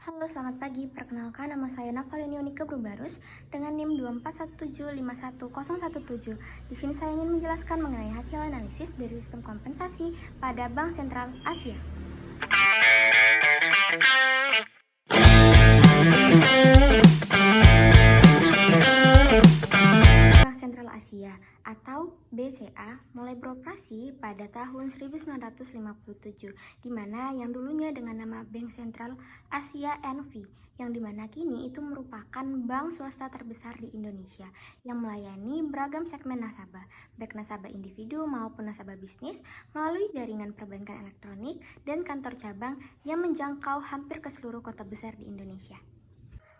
Halo, selamat pagi. Perkenalkan, nama saya Navalini Unika Brubarus dengan NIM 241751017. Di sini saya ingin menjelaskan mengenai hasil analisis dari sistem kompensasi pada Bank Sentral Asia. Bank Sentral Asia atau BCA mulai beroperasi pada tahun 1957, di mana yang dulunya dengan nama Bank Sentral Asia NV, yang dimana kini itu merupakan bank swasta terbesar di Indonesia yang melayani beragam segmen nasabah, baik nasabah individu maupun nasabah bisnis melalui jaringan perbankan elektronik dan kantor cabang yang menjangkau hampir ke seluruh kota besar di Indonesia.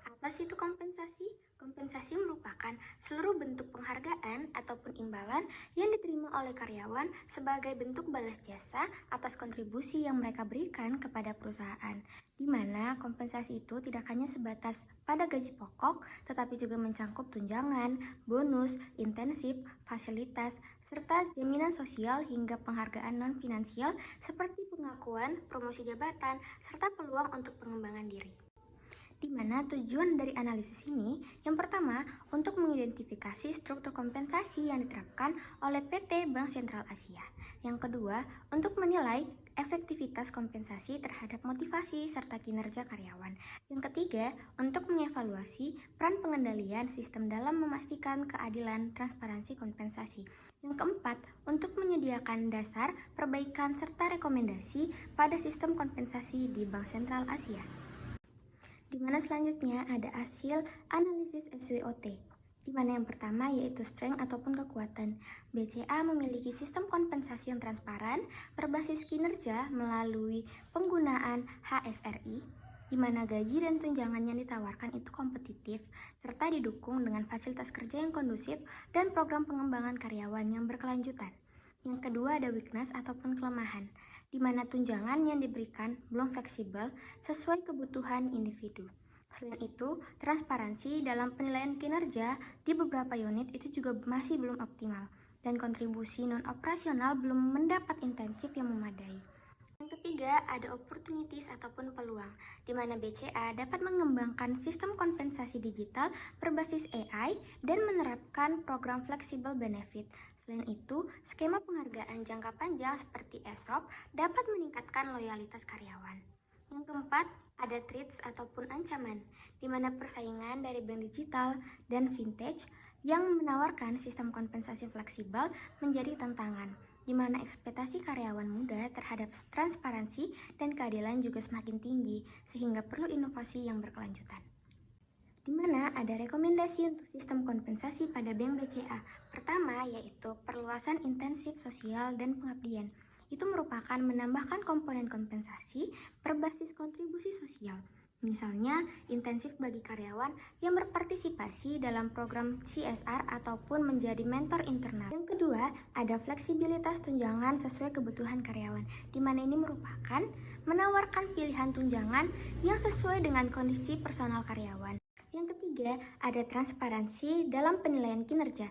Apa sih itu kompensasi? Kompensasi merupakan seluruh bentuk penghargaan ataupun imbalan yang diterima oleh karyawan sebagai bentuk balas jasa atas kontribusi yang mereka berikan kepada perusahaan, di mana kompensasi itu tidak hanya sebatas pada gaji pokok, tetapi juga mencangkup tunjangan, bonus, intensif, fasilitas, serta jaminan sosial hingga penghargaan non-finansial seperti pengakuan, promosi jabatan, serta peluang untuk pengembangan diri. Di mana tujuan dari analisis ini, yang pertama, untuk mengidentifikasi struktur kompensasi yang diterapkan oleh PT Bank Sentral Asia. Yang kedua, untuk menilai efektivitas kompensasi terhadap motivasi serta kinerja karyawan. Yang ketiga, untuk mengevaluasi peran pengendalian sistem dalam memastikan keadilan transparansi kompensasi. Yang keempat, untuk menyediakan dasar perbaikan serta rekomendasi pada sistem kompensasi di Bank Sentral Asia. Di mana selanjutnya ada hasil analisis SWOT, di mana yang pertama yaitu strength ataupun kekuatan. BCA memiliki sistem kompensasi yang transparan berbasis kinerja melalui penggunaan HSRI, di mana gaji dan tunjangan yang ditawarkan itu kompetitif, serta didukung dengan fasilitas kerja yang kondusif dan program pengembangan karyawan yang berkelanjutan. Yang kedua ada weakness ataupun kelemahan, di mana tunjangan yang diberikan belum fleksibel sesuai kebutuhan individu. Selain itu, transparansi dalam penilaian kinerja di beberapa unit itu juga masih belum optimal, dan kontribusi non-operasional belum mendapat intensif yang memadai. Yang ketiga, ada opportunities ataupun peluang, di mana BCA dapat mengembangkan sistem kompensasi digital berbasis AI dan menerapkan program flexible benefit. Selain itu, skema penghargaan jangka panjang seperti ESOP dapat meningkatkan loyalitas karyawan. Yang keempat, ada threats ataupun ancaman, di mana persaingan dari bank digital dan vintage yang menawarkan sistem kompensasi fleksibel menjadi tantangan, di mana ekspektasi karyawan muda terhadap transparansi dan keadilan juga semakin tinggi, sehingga perlu inovasi yang berkelanjutan. Di mana ada rekomendasi untuk sistem kompensasi pada Bank BCA. Pertama, yaitu perluasan intensif sosial dan pengabdian. Itu merupakan menambahkan komponen kompensasi berbasis kontribusi sosial. Misalnya, intensif bagi karyawan yang berpartisipasi dalam program CSR ataupun menjadi mentor internal. Yang kedua, ada fleksibilitas tunjangan sesuai kebutuhan karyawan, di mana ini merupakan menawarkan pilihan tunjangan yang sesuai dengan kondisi personal karyawan. Yang ketiga, ada transparansi dalam penilaian kinerja,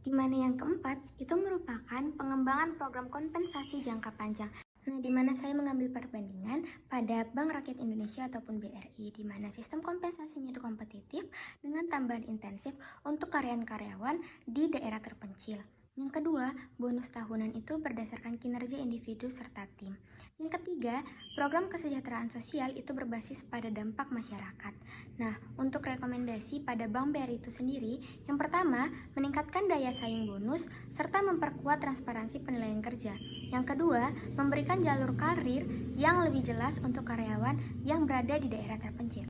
di mana yang keempat itu merupakan pengembangan program kompensasi jangka panjang. Nah, di mana saya mengambil perbandingan pada Bank Rakyat Indonesia ataupun BRI, di mana sistem kompensasinya itu kompetitif dengan tambahan intensif untuk karyawan-karyawan di daerah terpencil. Yang kedua, bonus tahunan itu berdasarkan kinerja individu serta tim. Yang ketiga, program kesejahteraan sosial itu berbasis pada dampak masyarakat. Nah, untuk rekomendasi pada Bank BRI itu sendiri, yang pertama, meningkatkan daya saing bonus serta memperkuat transparansi penilaian kerja. Yang kedua, memberikan jalur karir yang lebih jelas untuk karyawan yang berada di daerah terpencil.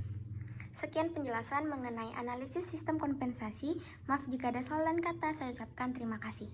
Sekian penjelasan mengenai analisis sistem kompensasi. Maaf jika ada salah dan kata, saya ucapkan terima kasih.